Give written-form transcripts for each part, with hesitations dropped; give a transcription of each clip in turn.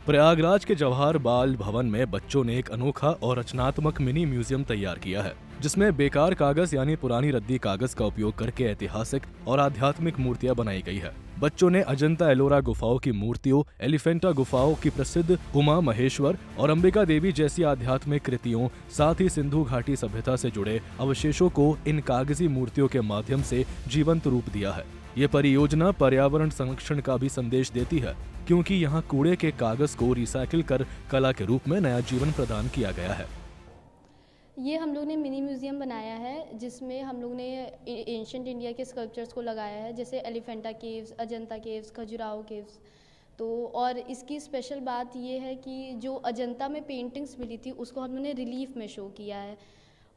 प्रयागराज के जवाहर बाल भवन में बच्चों ने एक अनोखा और रचनात्मक मिनी म्यूजियम तैयार किया है, जिसमें बेकार कागज यानी पुरानी रद्दी कागज का उपयोग करके ऐतिहासिक और आध्यात्मिक मूर्तियां बनाई गई है। बच्चों ने अजंता एलोरा गुफाओं की मूर्तियों, एलिफेंटा गुफाओं की प्रसिद्ध उमा महेश्वर और अंबिका देवी जैसी आध्यात्मिक कृतियों, साथ ही सिंधु घाटी सभ्यता से जुड़े अवशेषों को इन कागजी मूर्तियों के माध्यम से जीवंत रूप दिया है। ये परियोजना पर्यावरण संरक्षण का भी संदेश देती है, क्योंकि यहाँ कूड़े के कागज को रिसाइकिल कर कला के रूप में नया जीवन प्रदान किया गया है। ये हम लोग ने मिनी म्यूज़ियम बनाया है, जिसमें हम लोग ने एंशिएंट इंडिया के स्कल्पचर्स को लगाया है, जैसे Elephanta caves, Ajanta caves, Khajuraho caves. तो और इसकी स्पेशल बात ये है कि जो अजंता में पेंटिंग्स मिली थी उसको हम लोग ने रिलीफ में शो किया है,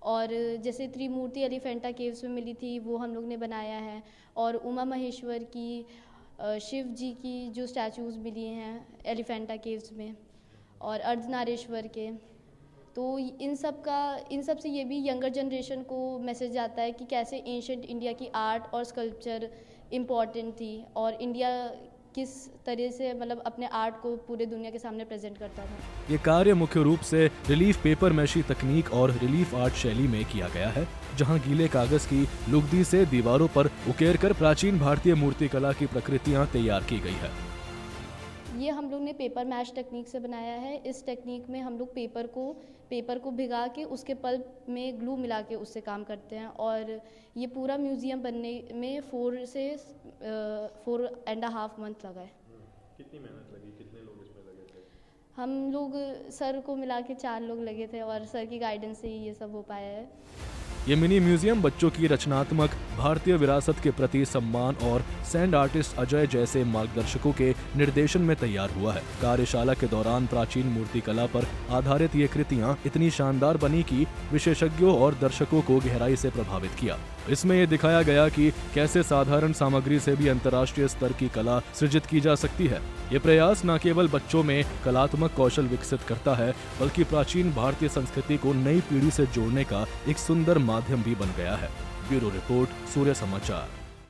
और जैसे त्रिमूर्ति एलिफेंटा केव्स में मिली थी वो हम लोग ने बनाया है, और उमा महेश्वर की, शिव जी की जो स्टैचूज़ मिली हैं एलिफेंटा केव्स में, और अर्धनारीश्वर के। तो इन सब से ये भी यंगर जनरेशन को मैसेज आता है कि कैसे एंशिएंट इंडिया की आर्ट और स्कल्पचर इम्पॉर्टेंट थी, और इंडिया किस तरह से मतलब अपने आर्ट को पूरे दुनिया के सामने प्रेजेंट करता था। ये कार्य मुख्य रूप से रिलीफ पेपर मैशी तकनीक और रिलीफ आर्ट शैली में किया गया है, जहां गीले कागज की लुगदी से दीवारों पर उकेरकर प्राचीन भारतीय मूर्तिकला की प्रकृतियां तैयार की गई है। ये हम लोग ने पेपर मैश टेक्निक से बनाया है। इस टेक्निक में हम लोग पेपर को भिगा के उसके पल्प में ग्लू मिला के उससे काम करते हैं, और ये पूरा म्यूज़ियम बनने में 4.5 मंथ लगा है। कितनी मेहनत लगी, कितने लोग इसमें लगे थे? हम लोग सर को मिला के 4 लोग लगे थे, और सर की गाइडेंस से ही ये सब हो पाया है। ये मिनी म्यूजियम बच्चों की रचनात्मक भारतीय विरासत के प्रति सम्मान और सैंड आर्टिस्ट अजय जैसे मार्गदर्शकों के निर्देशन में तैयार हुआ है। कार्यशाला के दौरान प्राचीन मूर्ति कला पर आधारित ये कृतियां इतनी शानदार बनी कि विशेषज्ञों और दर्शकों को गहराई से प्रभावित किया। इसमें ये दिखाया गया कि कैसे साधारण सामग्री से भी अंतर्राष्ट्रीय स्तर की कला सृजित की जा सकती है। ये प्रयास न केवल बच्चों में कलात्मक कौशल विकसित करता है, बल्कि प्राचीन भारतीय संस्कृति को नई पीढ़ी से जोड़ने का एक सुंदर माध्यम भी बन गया है। ब्यूरो रिपोर्ट, सूर्य समाचार।